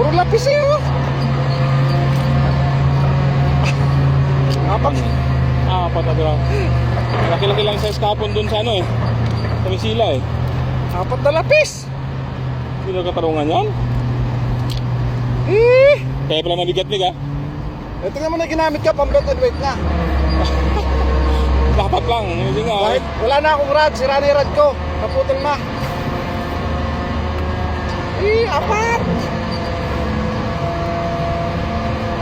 Puro lapis eh, oh. Apat. Apat na drum. Laki-laki lang size kapon dun sa ano eh. Sa Misila eh. Apat na lapis. Hindi na katarungan yan. Eh. Kaya pala mabigat ni ka. Ito naman na ginamit ka, pang-belt and weight na. Dapat lang. Hindi nga. Kahit wala na akong rad, sira na yung rad ko. Naputol na. Eh, apat.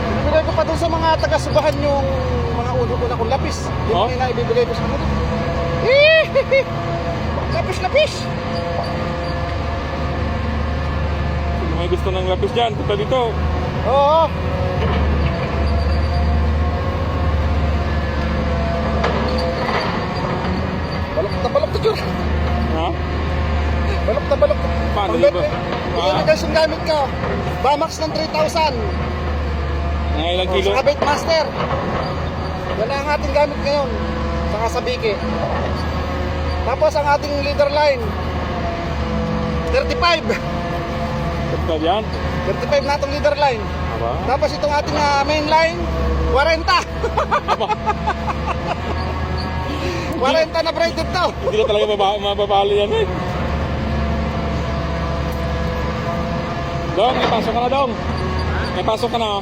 Binibigay ko pa dun sa mga taga-subahan yung mga una kong lapis. Yung mga ibibigay ko sa kanila. Eh, lapis. Kung may gusto ng lapis dyan, punta dito. Oo. Balok to, Jor. Ha? Balok. Paano Pang-belt ba? weight. Ito yung gamit ko. Bamax ng 3,000. Mga ilang kilo? Sa Bait Master. Yan ang ating gamit ngayon. Saka sa Bike. Tapos ang ating leader line 35. Punta dyan. 35 na itong leader line. Aba? Tapos itong ating main line 40. 40 na braided to. Hindi na talaga mababali yan eh. Dong, may pasok ka na, Dong. May pasok ka na.